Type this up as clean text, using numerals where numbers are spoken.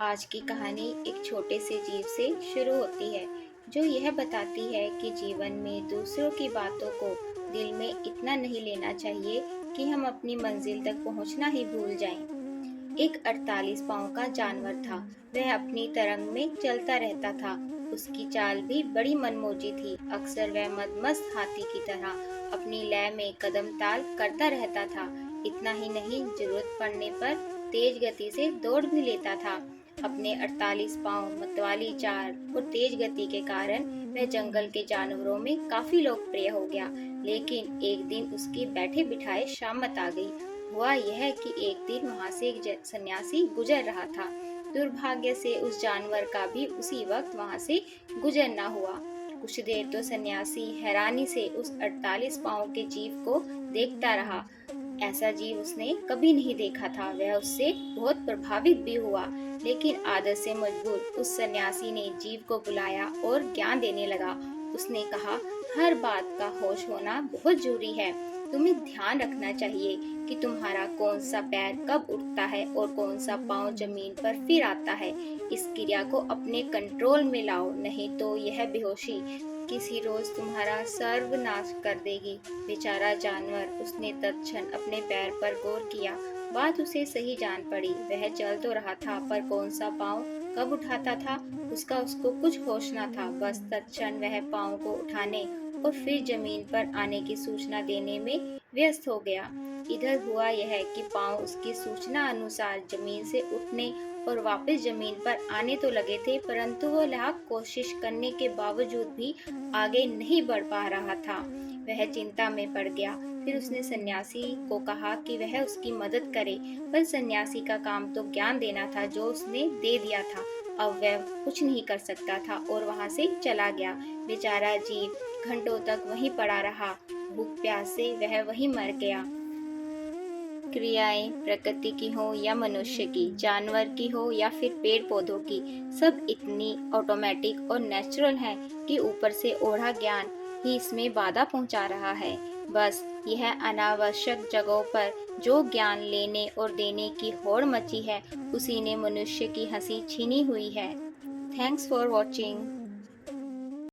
आज की कहानी एक छोटे से जीव से शुरू होती है जो यह बताती है कि जीवन में दूसरों की बातों को दिल में इतना नहीं लेना चाहिए कि हम अपनी मंजिल तक पहुंचना ही भूल जाएं। एक 48 पाँव का जानवर था। वह अपनी तरंग में चलता रहता था। उसकी चाल भी बड़ी मनमोजी थी। अक्सर वह मदमस्त हाथी की तरह अपनी लय में कदम ताल करता रहता था। इतना ही नहीं, जरूरत पड़ने पर तेज गति से दौड़ भी लेता था। अपने 48 पाँव, मतवाली चाल और तेज गति के कारण वह जंगल के जानवरों में काफी लोकप्रिय हो गया। लेकिन एक दिन उसकी बैठे बिठाए शामत आ गई। हुआ यह कि एक दिन वहां से एक सन्यासी गुजर रहा था। दुर्भाग्य से उस जानवर का भी उसी वक्त वहां से गुजरना हुआ। कुछ देर तो सन्यासी हैरानी से उस 48 पाँव के जीव को देखता रहा। ऐसा जीव उसने कभी नहीं देखा था। वह उससे बहुत प्रभावित भी हुआ, लेकिन आदत से मजबूर उस सन्यासी ने जीव को बुलाया और ज्ञान देने लगा। उसने कहा, हर बात का होश होना बहुत जरूरी है। तुम्हें ध्यान रखना चाहिए कि तुम्हारा कौन सा पैर कब उठता है और कौन सा पाँव जमीन पर फिर आता है। इस क्रिया को अपने कंट्रोल में लाओ, नहीं तो यह बेहोशी किसी रोज तुम्हारा सर्वनाश कर देगी। बेचारा जानवर, उसने तत्क्षण अपने पैर पर गौर किया। बात उसे सही जान पड़ी। वह चल तो रहा था, पर कौन सा पाँव कब उठाता था उसका उसको कुछ होश न था। बस तत्क्षण वह पाँव को उठाने और फिर जमीन पर आने की सूचना देने में व्यस्त हो गया। इधर हुआ यह कि पाँव उसकी सूचना अनुसार जमीन से उठने और वापस जमीन पर आने तो लगे थे, परंतु वो लाख कोशिश करने के बावजूद भी आगे नहीं बढ़ पा रहा था। वह चिंता में पड़ गया। फिर उसने सन्यासी को कहा कि वह उसकी मदद करे, पर सन्यासी का काम तो ज्ञान देना था जो उसने दे दिया था। अब वह कुछ नहीं कर सकता था और वहां से चला गया। बेचारा जीव घंटों तक वहीं पड़ा रहा। भूख प्यास से वह वहीं मर गया। क्रियाएं प्रकृति की हो या मनुष्य की, जानवर की हो या फिर पेड़ पौधों की, सब इतनी ऑटोमेटिक और नेचुरल है कि ऊपर से ओढ़ा ज्ञान ही इसमें बाधा पहुंचा रहा है। बस यह अनावश्यक जगहों पर जो ज्ञान लेने और देने की होड़ मची है, उसी ने मनुष्य की हंसी छीनी हुई है। Thanks for watching.